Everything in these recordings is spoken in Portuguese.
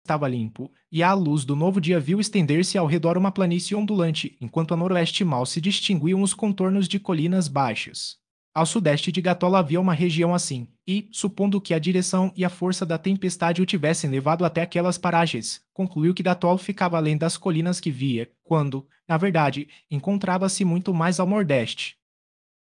estava limpo, e a luz do novo dia viu estender-se ao redor uma planície ondulante, enquanto a noroeste mal se distinguiam os contornos de colinas baixas. Ao sudeste de Gatola havia uma região assim, e, supondo que a direção e a força da tempestade o tivessem levado até aquelas paragens, concluiu que Gatol ficava além das colinas que via, quando, na verdade, encontrava-se muito mais ao nordeste.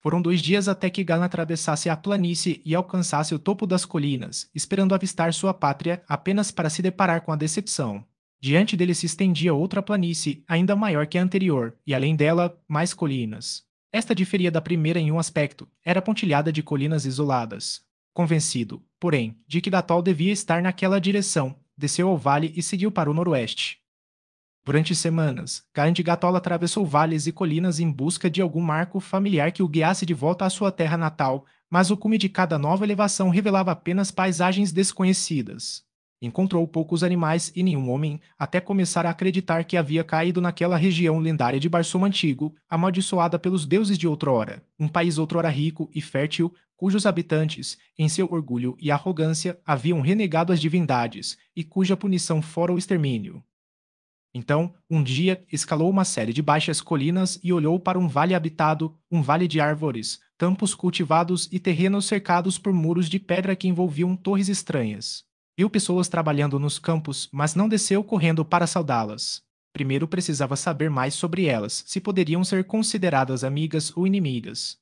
Foram 2 dias até que Galan atravessasse a planície e alcançasse o topo das colinas, esperando avistar sua pátria apenas para se deparar com a decepção. Diante dele se estendia outra planície, ainda maior que a anterior, e além dela, mais colinas. Esta diferia da primeira em um aspecto, era pontilhada de colinas isoladas. Convencido, porém, de que Datol devia estar naquela direção, desceu ao vale e seguiu para o noroeste. Durante semanas, Caim de Gatola atravessou vales e colinas em busca de algum marco familiar que o guiasse de volta à sua terra natal, mas o cume de cada nova elevação revelava apenas paisagens desconhecidas. Encontrou poucos animais e nenhum homem, até começar a acreditar que havia caído naquela região lendária de Barsum Antigo, amaldiçoada pelos deuses de outrora, um país outrora rico e fértil, cujos habitantes, em seu orgulho e arrogância, haviam renegado as divindades, e cuja punição fora o extermínio. Então, um dia, escalou uma série de baixas colinas e olhou para um vale habitado, um vale de árvores, campos cultivados e terrenos cercados por muros de pedra que envolviam torres estranhas. Viu pessoas trabalhando nos campos, mas não desceu correndo para saudá-las. Primeiro precisava saber mais sobre elas, se poderiam ser consideradas amigas ou inimigas.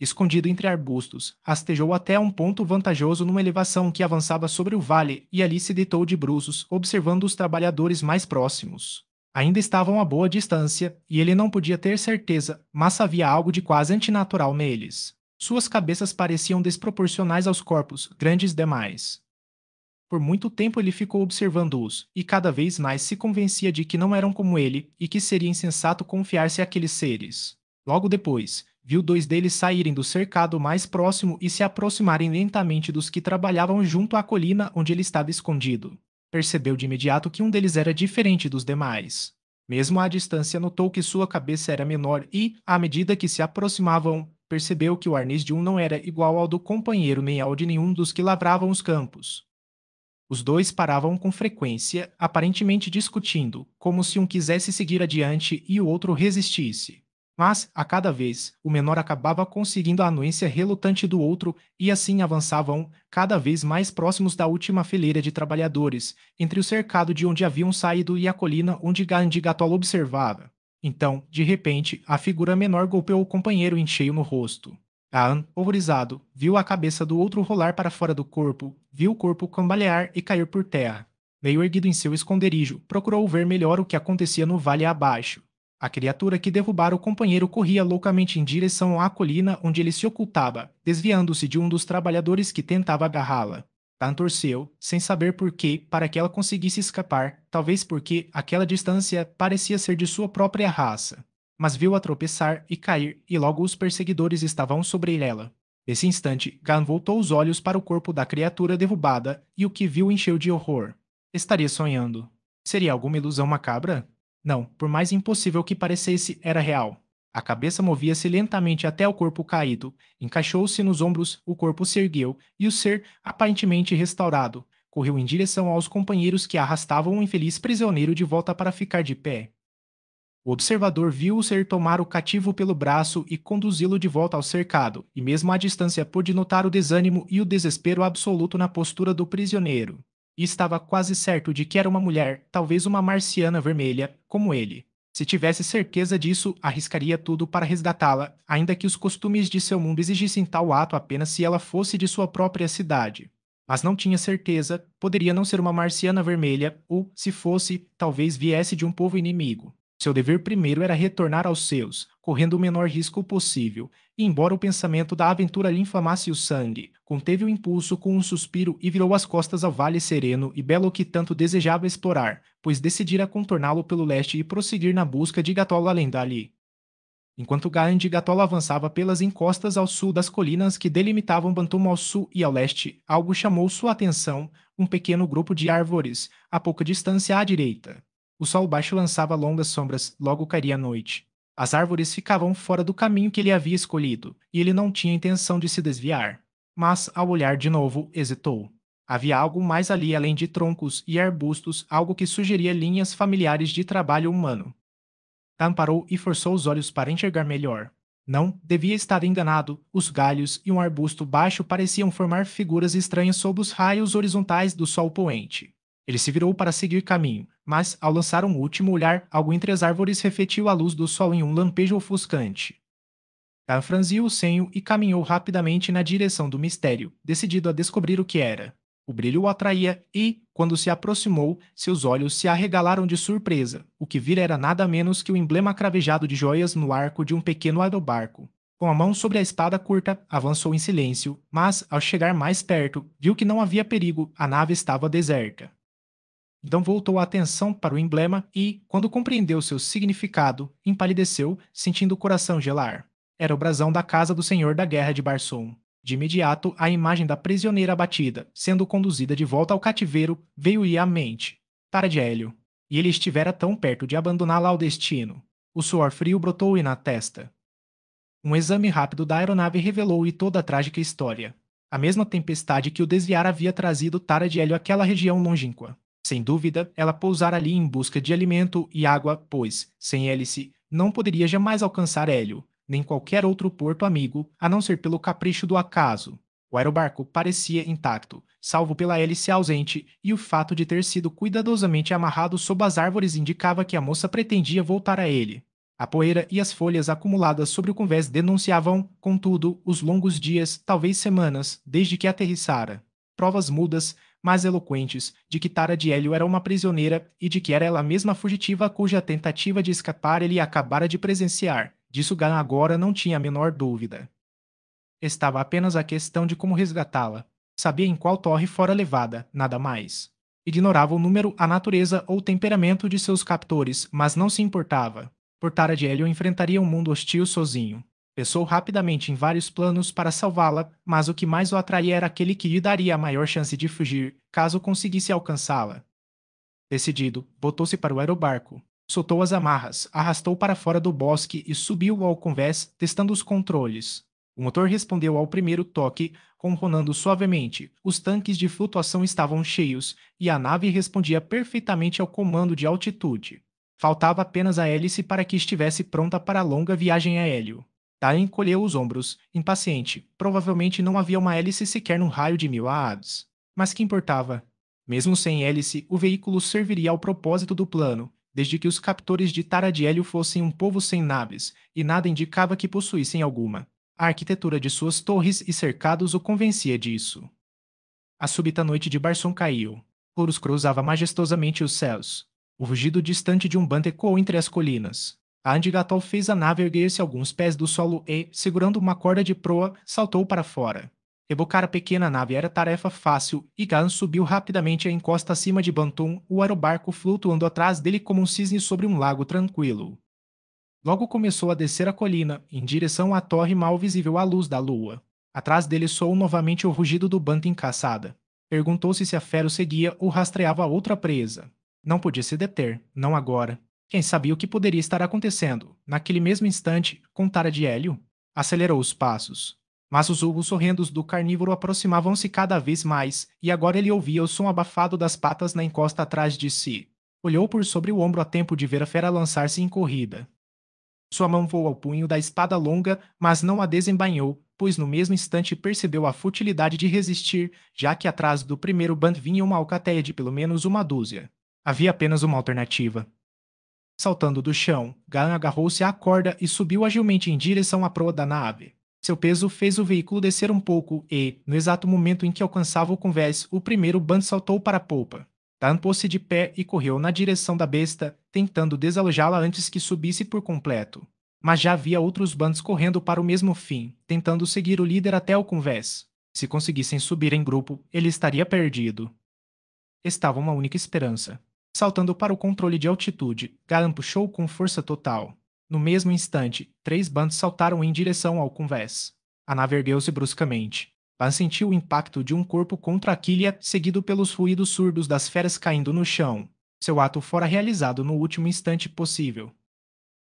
Escondido entre arbustos, rastejou até um ponto vantajoso numa elevação que avançava sobre o vale e ali se deitou de bruços, observando os trabalhadores mais próximos. Ainda estavam a boa distância, e ele não podia ter certeza, mas havia algo de quase antinatural neles. Suas cabeças pareciam desproporcionais aos corpos, grandes demais. Por muito tempo ele ficou observando-os, e cada vez mais se convencia de que não eram como ele e que seria insensato confiar-se àqueles seres. Logo depois, viu 2 deles saírem do cercado mais próximo e se aproximarem lentamente dos que trabalhavam junto à colina onde ele estava escondido. Percebeu de imediato que um deles era diferente dos demais. Mesmo à distância, notou que sua cabeça era menor e, à medida que se aproximavam, percebeu que o arnês de um não era igual ao do companheiro nem ao de nenhum dos que lavravam os campos. Os dois paravam com frequência, aparentemente discutindo, como se um quisesse seguir adiante e o outro resistisse. Mas, a cada vez, o menor acabava conseguindo a anuência relutante do outro e assim avançavam, cada vez mais próximos da última fileira de trabalhadores, entre o cercado de onde haviam saído e a colina onde Gandigatola observava. Então, de repente, a figura menor golpeou o companheiro em cheio no rosto. Aan, horrorizado, viu a cabeça do outro rolar para fora do corpo, viu o corpo cambalear e cair por terra. Meio erguido em seu esconderijo, procurou ver melhor o que acontecia no vale abaixo. A criatura que derrubara o companheiro corria loucamente em direção à colina onde ele se ocultava, desviando-se de um dos trabalhadores que tentava agarrá-la. Tan torceu, sem saber por quê, para que ela conseguisse escapar, talvez porque aquela distância parecia ser de sua própria raça. Mas viu-a tropeçar e cair, e logo os perseguidores estavam sobre ela. Nesse instante, Gan voltou os olhos para o corpo da criatura derrubada, e o que viu encheu de horror. Estaria sonhando. Seria alguma ilusão macabra? Não, por mais impossível que parecesse, era real. A cabeça movia-se lentamente até o corpo caído, encaixou-se nos ombros, o corpo se ergueu, e o ser, aparentemente restaurado, correu em direção aos companheiros que arrastavam o infeliz prisioneiro de volta para ficar de pé. O observador viu o ser tomar o cativo pelo braço e conduzi-lo de volta ao cercado, e mesmo à distância pôde notar o desânimo e o desespero absoluto na postura do prisioneiro. E estava quase certo de que era uma mulher, talvez uma marciana vermelha, como ele. Se tivesse certeza disso, arriscaria tudo para resgatá-la, ainda que os costumes de seu mundo exigissem tal ato apenas se ela fosse de sua própria cidade. Mas não tinha certeza, poderia não ser uma marciana vermelha, ou, se fosse, talvez viesse de um povo inimigo. Seu dever primeiro era retornar aos seus, correndo o menor risco possível, e embora o pensamento da aventura lhe inflamasse o sangue, conteve o impulso com um suspiro e virou as costas ao vale sereno e belo que tanto desejava explorar, pois decidira contorná-lo pelo leste e prosseguir na busca de Gatola além dali. Enquanto Gaen de Gatola avançava pelas encostas ao sul das colinas que delimitavam Bantum ao sul e ao leste, algo chamou sua atenção, um pequeno grupo de árvores, a pouca distância à direita. O sol baixo lançava longas sombras, logo cairia a noite. As árvores ficavam fora do caminho que ele havia escolhido, e ele não tinha intenção de se desviar. Mas, ao olhar de novo, hesitou. Havia algo mais ali além de troncos e arbustos, algo que sugeria linhas familiares de trabalho humano. Tan parou e forçou os olhos para enxergar melhor. Não, devia estar enganado. Os galhos e um arbusto baixo pareciam formar figuras estranhas sob os raios horizontais do sol poente. Ele se virou para seguir caminho, mas, ao lançar um último olhar, algo entre as árvores refletiu a luz do sol em um lampejo ofuscante. Tan franziu o senho e caminhou rapidamente na direção do mistério, decidido a descobrir o que era. O brilho o atraía e, quando se aproximou, seus olhos se arregalaram de surpresa. O que vira era nada menos que o emblema cravejado de joias no arco de um pequeno aerobarco. Com a mão sobre a espada curta, avançou em silêncio, mas, ao chegar mais perto, viu que não havia perigo, a nave estava deserta. Então voltou a atenção para o emblema e, quando compreendeu seu significado, empalideceu, sentindo o coração gelar. Era o brasão da casa do senhor da guerra de Barsoom. De imediato, a imagem da prisioneira abatida, sendo conduzida de volta ao cativeiro, veio-lhe à mente. Tara de Hélio. E ele estivera tão perto de abandoná-la ao destino. O suor frio brotou-lhe na testa. Um exame rápido da aeronave revelou-lhe toda a trágica história. A mesma tempestade que o desviara havia trazido Tara de Hélio àquela região longínqua. Sem dúvida, ela pousara ali em busca de alimento e água, pois, sem hélice, não poderia jamais alcançar Hélio, nem qualquer outro porto amigo, a não ser pelo capricho do acaso. O aerobarco parecia intacto, salvo pela hélice ausente, e o fato de ter sido cuidadosamente amarrado sob as árvores indicava que a moça pretendia voltar a ele. A poeira e as folhas acumuladas sobre o convés denunciavam, contudo, os longos dias, talvez semanas, desde que aterrissara. Provas mudas, mas eloquentes, de que Tara de Hélio era uma prisioneira e de que era ela mesma a fugitiva cuja tentativa de escapar ele acabara de presenciar. Disso Gan agora não tinha a menor dúvida. Estava apenas a questão de como resgatá-la. Sabia em qual torre fora levada, nada mais. Ignorava o número, a natureza ou o temperamento de seus captores, mas não se importava. Por Tara de Hélio enfrentaria um mundo hostil sozinho. Pensou rapidamente em vários planos para salvá-la, mas o que mais o atraía era aquele que lhe daria a maior chance de fugir, caso conseguisse alcançá-la. Decidido, botou-se para o aerobarco. Soltou as amarras, arrastou para fora do bosque e subiu ao convés, testando os controles. O motor respondeu ao primeiro toque, ronronando suavemente. Os tanques de flutuação estavam cheios e a nave respondia perfeitamente ao comando de altitude. Faltava apenas a hélice para que estivesse pronta para a longa viagem a Hélio. Tain encolheu os ombros, impaciente. Provavelmente não havia uma hélice sequer num raio de 1000 aads. Mas que importava? Mesmo sem hélice, o veículo serviria ao propósito do plano, desde que os captores de Tara de Hélio fossem um povo sem naves, e nada indicava que possuíssem alguma. A arquitetura de suas torres e cercados o convencia disso. A súbita noite de Barsoom caiu. Horus cruzava majestosamente os céus. O rugido distante de um bando ecoou entre as colinas. A Andigatol fez a nave erguer-se alguns pés do solo e, segurando uma corda de proa, saltou para fora. Rebocar a pequena nave era tarefa fácil e Gaan subiu rapidamente a encosta acima de Bantum, o aerobarco flutuando atrás dele como um cisne sobre um lago tranquilo. Logo começou a descer a colina, em direção à torre mal visível à luz da lua. Atrás dele soou novamente o rugido do Bantum caçada. Perguntou-se se a fera o seguia ou rastreava outra presa. Não podia se deter, não agora. Quem sabia o que poderia estar acontecendo? Naquele mesmo instante, com Tara de Hélio? Acelerou os passos. Mas os urros horrendos do carnívoro aproximavam-se cada vez mais, e agora ele ouvia o som abafado das patas na encosta atrás de si. Olhou por sobre o ombro a tempo de ver a fera lançar-se em corrida. Sua mão voou ao punho da espada longa, mas não a desembainhou, pois no mesmo instante percebeu a futilidade de resistir, já que atrás do primeiro band vinha uma alcateia de pelo menos uma dúzia. Havia apenas uma alternativa. Saltando do chão, Gaan agarrou-se à corda e subiu agilmente em direção à proa da nave. Seu peso fez o veículo descer um pouco e, no exato momento em que alcançava o convés, o primeiro band saltou para a polpa. Tan pôs-se de pé e correu na direção da besta, tentando desalojá-la antes que subisse por completo. Mas já havia outros bandos correndo para o mesmo fim, tentando seguir o líder até o convés. Se conseguissem subir em grupo, ele estaria perdido. Estava uma única esperança. Saltando para o controle de altitude, Gaan puxou com força total. No mesmo instante, 3 bandos saltaram em direção ao convés. A nave ergueu-se bruscamente. Van sentiu o impacto de um corpo contra a quilha, seguido pelos ruídos surdos das feras caindo no chão. Seu ato fora realizado no último instante possível.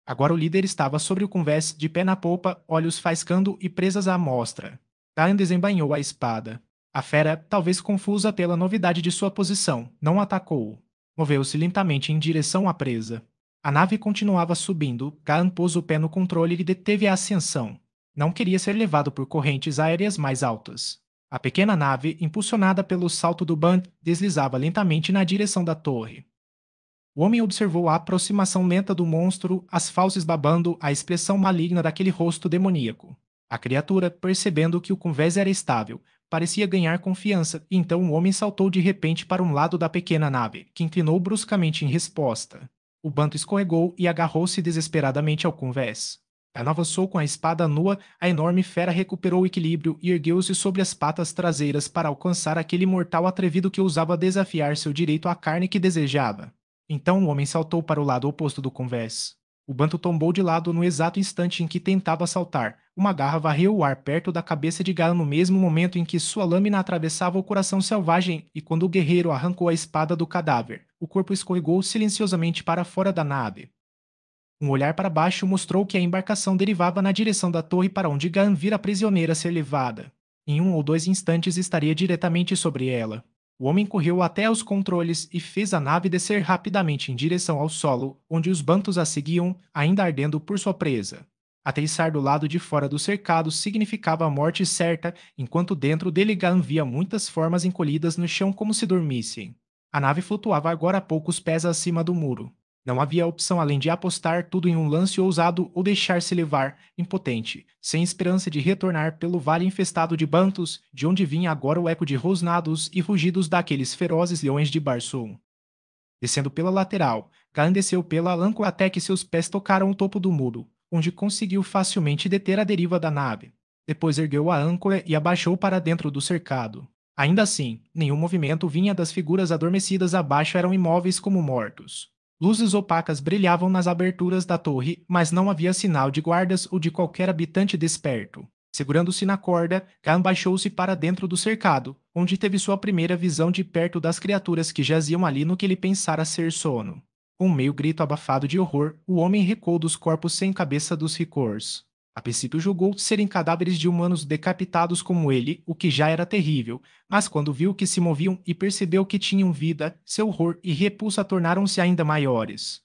Agora o líder estava sobre o convés, de pé na polpa, olhos faiscando e presas à mostra. Taan desembainhou a espada. A fera, talvez confusa pela novidade de sua posição, não atacou. Moveu-se lentamente em direção à presa. A nave continuava subindo, Kaan pôs o pé no controle e deteve a ascensão. Não queria ser levado por correntes aéreas mais altas. A pequena nave, impulsionada pelo salto do Band, deslizava lentamente na direção da torre. O homem observou a aproximação lenta do monstro, as fauces babando, a expressão maligna daquele rosto demoníaco. A criatura, percebendo que o convés era estável, parecia ganhar confiança, e então o homem saltou de repente para um lado da pequena nave, que inclinou bruscamente em resposta. O banto escorregou e agarrou-se desesperadamente ao convés. Avançou com a espada nua, a enorme fera recuperou o equilíbrio e ergueu-se sobre as patas traseiras para alcançar aquele mortal atrevido que ousava desafiar seu direito à carne que desejava. Então o homem saltou para o lado oposto do convés. O banto tombou de lado no exato instante em que tentava saltar. Uma garra varreu o ar perto da cabeça de Gala no mesmo momento em que sua lâmina atravessava o coração selvagem e quando o guerreiro arrancou a espada do cadáver, o corpo escorregou silenciosamente para fora da nave. Um olhar para baixo mostrou que a embarcação derivava na direção da torre para onde Gaan vira a prisioneira ser levada. Em 1 ou 2 instantes estaria diretamente sobre ela. O homem correu até os controles e fez a nave descer rapidamente em direção ao solo, onde os bantos a seguiam, ainda ardendo por sua presa. Aterrissar do lado de fora do cercado significava a morte certa, enquanto dentro dele Gaan via muitas formas encolhidas no chão como se dormissem. A nave flutuava agora a poucos pés acima do muro. Não havia opção além de apostar tudo em um lance ousado ou deixar-se levar, impotente, sem esperança de retornar pelo vale infestado de bantos, de onde vinha agora o eco de rosnados e rugidos daqueles ferozes leões de Barsoom. Descendo pela lateral, Kaan desceu pela âncora até que seus pés tocaram o topo do muro, onde conseguiu facilmente deter a deriva da nave. Depois ergueu a âncora e abaixou para dentro do cercado. Ainda assim, nenhum movimento vinha das figuras adormecidas abaixo, eram imóveis como mortos. Luzes opacas brilhavam nas aberturas da torre, mas não havia sinal de guardas ou de qualquer habitante desperto. Segurando-se na corda, Kaan baixou-se para dentro do cercado, onde teve sua primeira visão de perto das criaturas que jaziam ali no que ele pensara ser sono. Com um meio grito abafado de horror, o homem recuou dos corpos sem cabeça dos Ricors. A princípio julgou serem cadáveres de humanos decapitados como ele, o que já era terrível, mas quando viu que se moviam e percebeu que tinham vida, seu horror e repulsa tornaram-se ainda maiores.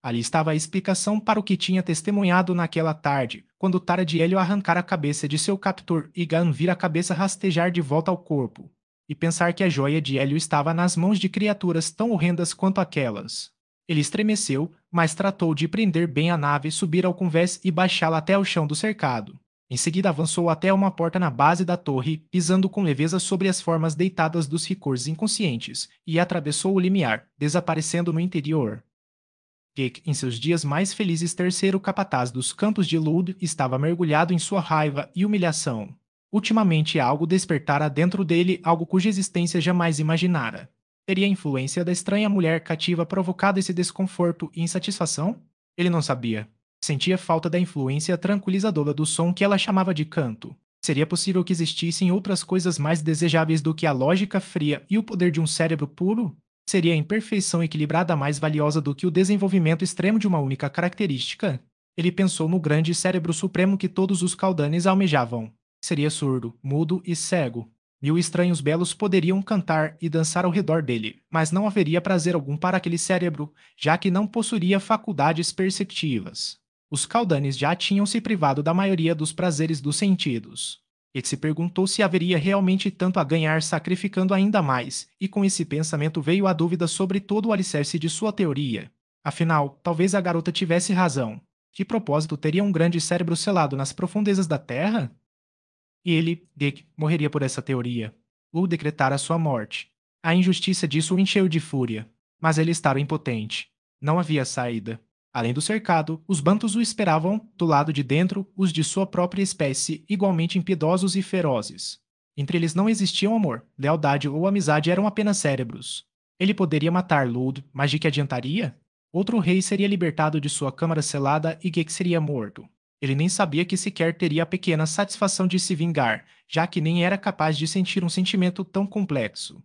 Ali estava a explicação para o que tinha testemunhado naquela tarde, quando Tara de Hélio arrancara a cabeça de seu captor e Gaan vira a cabeça rastejar de volta ao corpo, e pensar que a joia de Hélio estava nas mãos de criaturas tão horrendas quanto aquelas. Ele estremeceu, mas tratou de prender bem a nave, subir ao convés e baixá-la até o chão do cercado. Em seguida avançou até uma porta na base da torre, pisando com leveza sobre as formas deitadas dos Ricors inconscientes, e atravessou o limiar, desaparecendo no interior. Gek, em seus dias mais felizes terceiro capataz dos campos de Lud, estava mergulhado em sua raiva e humilhação. Ultimamente algo despertara dentro dele, algo cuja existência jamais imaginara. Teria a influência da estranha mulher cativa provocado esse desconforto e insatisfação? Ele não sabia. Sentia falta da influência tranquilizadora do som que ela chamava de canto. Seria possível que existissem outras coisas mais desejáveis do que a lógica fria e o poder de um cérebro puro? Seria a imperfeição equilibrada mais valiosa do que o desenvolvimento extremo de uma única característica? Ele pensou no grande cérebro supremo que todos os Caldanes almejavam. Seria surdo, mudo e cego. 1000 estranhos belos poderiam cantar e dançar ao redor dele, mas não haveria prazer algum para aquele cérebro, já que não possuiria faculdades perceptivas. Os Caldanes já tinham se privado da maioria dos prazeres dos sentidos. Ele se perguntou se haveria realmente tanto a ganhar sacrificando ainda mais, e com esse pensamento veio a dúvida sobre todo o alicerce de sua teoria. Afinal, talvez a garota tivesse razão. Que propósito teria um grande cérebro selado nas profundezas da Terra? E ele, Dick, morreria por essa teoria. Lu decretara sua morte. A injustiça disso o encheu de fúria. Mas ele estava impotente. Não havia saída. Além do cercado, os bantos o esperavam, do lado de dentro, os de sua própria espécie, igualmente impiedosos e ferozes. Entre eles não existiam amor, lealdade ou amizade, eram apenas cérebros. Ele poderia matar Lud, mas de que adiantaria? Outro rei seria libertado de sua câmara selada e Gek seria morto. Ele nem sabia que sequer teria a pequena satisfação de se vingar, já que nem era capaz de sentir um sentimento tão complexo.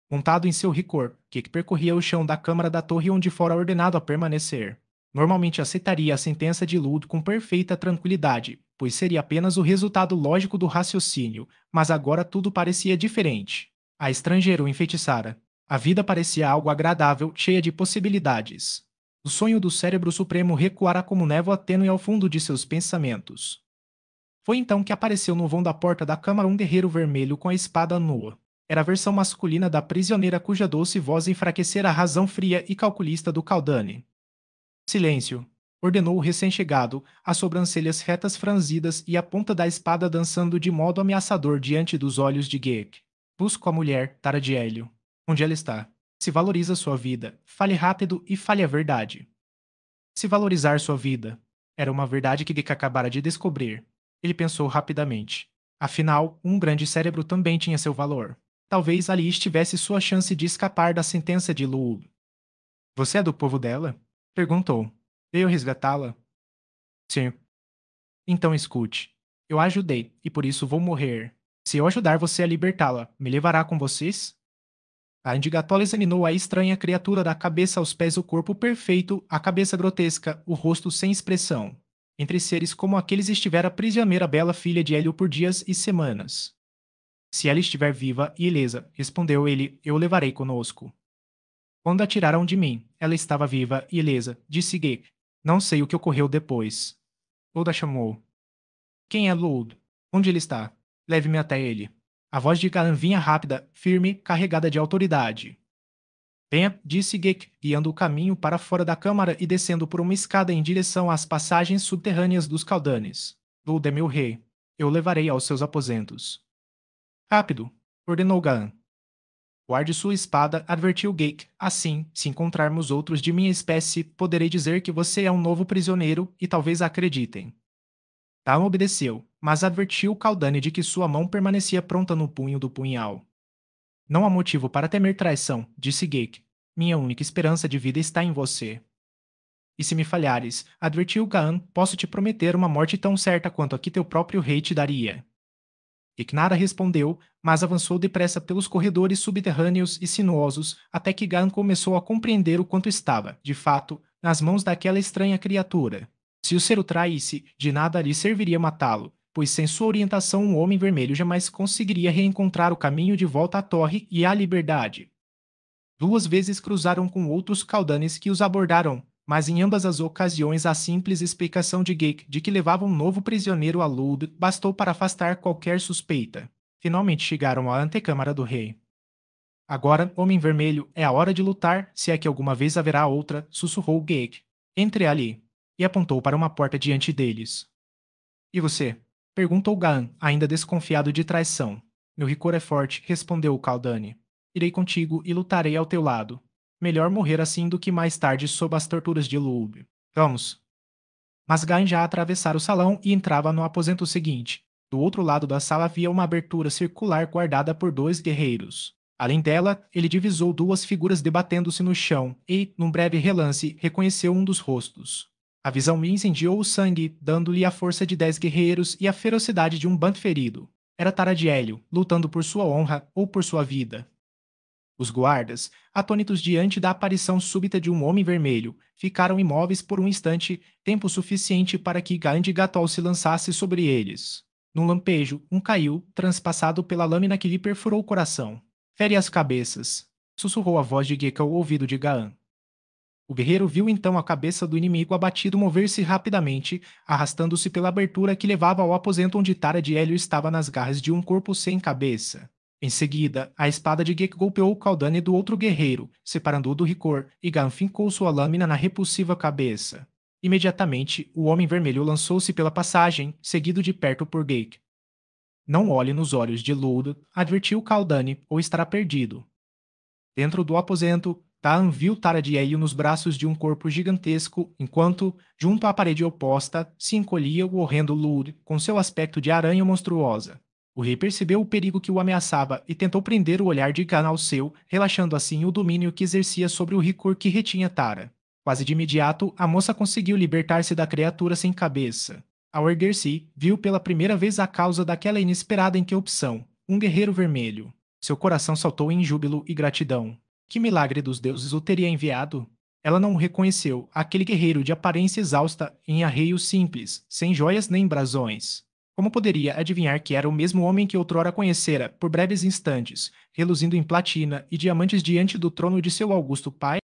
Montado em seu Ricor, Gek percorria o chão da câmara da torre onde fora ordenado a permanecer. Normalmente aceitaria a sentença de Lud com perfeita tranquilidade, pois seria apenas o resultado lógico do raciocínio, mas agora tudo parecia diferente. A estrangeira o enfeitiçara. A vida parecia algo agradável, cheia de possibilidades. O sonho do cérebro supremo recuara como névoa tênue ao fundo de seus pensamentos. Foi então que apareceu no vão da porta da câmara um guerreiro vermelho com a espada nua. Era a versão masculina da prisioneira cuja doce voz enfraquecera a razão fria e calculista do Caldane. Silêncio, ordenou o recém-chegado, as sobrancelhas retas franzidas e a ponta da espada dançando de modo ameaçador diante dos olhos de Geek. Busco a mulher, Tara de Hélio. Onde ela está? Se valoriza sua vida, fale rápido e fale a verdade. Se valorizar sua vida. Era uma verdade que Geek acabara de descobrir. Ele pensou rapidamente. Afinal, um grande cérebro também tinha seu valor. Talvez ali estivesse sua chance de escapar da sentença de Lul. Você é do povo dela? Perguntou. Veio resgatá-la? Sim. Então escute. Eu a ajudei, e por isso vou morrer. Se eu ajudar você a libertá-la, me levará com vocês? A Indigatola examinou a estranha criatura da cabeça aos pés, o corpo perfeito, a cabeça grotesca, o rosto sem expressão. Entre seres como aqueles estivera prisioneira bela filha de Hélio por dias e semanas. Se ela estiver viva e ilesa, respondeu ele, eu o levarei conosco. Quando a tiraram de mim, ela estava viva e ilesa, disse Geek. Não sei o que ocorreu depois. Loda chamou. Quem é Loud? Onde ele está? Leve-me até ele. A voz de Galan vinha rápida, firme, carregada de autoridade. Venha, disse Geek, guiando o caminho para fora da câmara e descendo por uma escada em direção às passagens subterrâneas dos Caldanes. Loud é meu rei. Eu o levarei aos seus aposentos. Rápido, ordenou Galan. Guarde sua espada, advertiu Geek. Assim, se encontrarmos outros de minha espécie, poderei dizer que você é um novo prisioneiro e talvez acreditem. Tal obedeceu, mas advertiu Caldane de que sua mão permanecia pronta no punho do punhal. Não há motivo para temer traição, disse Geek. Minha única esperança de vida está em você. E se me falhares, advertiu Gaan, posso te prometer uma morte tão certa quanto a que teu próprio rei te daria. Iknara respondeu, mas avançou depressa pelos corredores subterrâneos e sinuosos até que Gaan começou a compreender o quanto estava, de fato, nas mãos daquela estranha criatura. Se o ser o traísse, de nada lhe serviria matá-lo, pois sem sua orientação um homem vermelho jamais conseguiria reencontrar o caminho de volta à torre e à liberdade. 2 vezes cruzaram com outros Caldanes que os abordaram, mas em ambas as ocasiões a simples explicação de Geek de que levava um novo prisioneiro a Luld bastou para afastar qualquer suspeita. Finalmente chegaram à antecâmara do rei. Agora, Homem Vermelho, é a hora de lutar, se é que alguma vez haverá outra, sussurrou Geek. Entre ali. E apontou para uma porta diante deles. E você? Perguntou Gaan, ainda desconfiado de traição. Meu rigor é forte, respondeu o Caldane. Irei contigo e lutarei ao teu lado. Melhor morrer assim do que mais tarde sob as torturas de Lulb. Vamos. Mas Gaan já atravessara o salão e entrava no aposento seguinte. Do outro lado da sala havia uma abertura circular guardada por 2 guerreiros. Além dela, ele divisou 2 figuras debatendo-se no chão e, num breve relance, reconheceu um dos rostos. A visão lhe incendiou o sangue, dando-lhe a força de 10 guerreiros e a ferocidade de um bando ferido. Era Tara de Hélio, lutando por sua honra ou por sua vida. Os guardas, atônitos diante da aparição súbita de um homem vermelho, ficaram imóveis por um instante, tempo suficiente para que Gandhi Gatol se lançasse sobre eles. Num lampejo, um caiu, transpassado pela lâmina que lhe perfurou o coração. Fere as cabeças, sussurrou a voz de Geka ao ouvido de Gaan. O guerreiro viu então a cabeça do inimigo abatido mover-se rapidamente, arrastando-se pela abertura que levava ao aposento onde Tara de Hélio estava nas garras de um corpo sem cabeça. Em seguida, a espada de Gek golpeou o Caldane do outro guerreiro, separando-o do Ricor, e Gaan fincou sua lâmina na repulsiva cabeça. Imediatamente, o Homem Vermelho lançou-se pela passagem, seguido de perto por Gek. Não olhe nos olhos de Lud, advertiu Caldane, ou estará perdido. Dentro do aposento, Taan viu Tara de Hélio nos braços de um corpo gigantesco, enquanto, junto à parede oposta, se encolhia o horrendo Lud, com seu aspecto de aranha monstruosa. O rei percebeu o perigo que o ameaçava e tentou prender o olhar de Gaan ao seu, relaxando assim o domínio que exercia sobre o Ricor que retinha Tara. Quase de imediato, a moça conseguiu libertar-se da criatura sem cabeça. Ao erguer-se, viu pela primeira vez a causa daquela inesperada interrupção, um guerreiro vermelho. Seu coração saltou em júbilo e gratidão. Que milagre dos deuses o teria enviado? Ela não o reconheceu, aquele guerreiro de aparência exausta em arreio simples, sem joias nem brasões. Como poderia adivinhar que era o mesmo homem que outrora conhecera, por breves instantes, reluzindo em platina e diamantes diante do trono de seu augusto pai?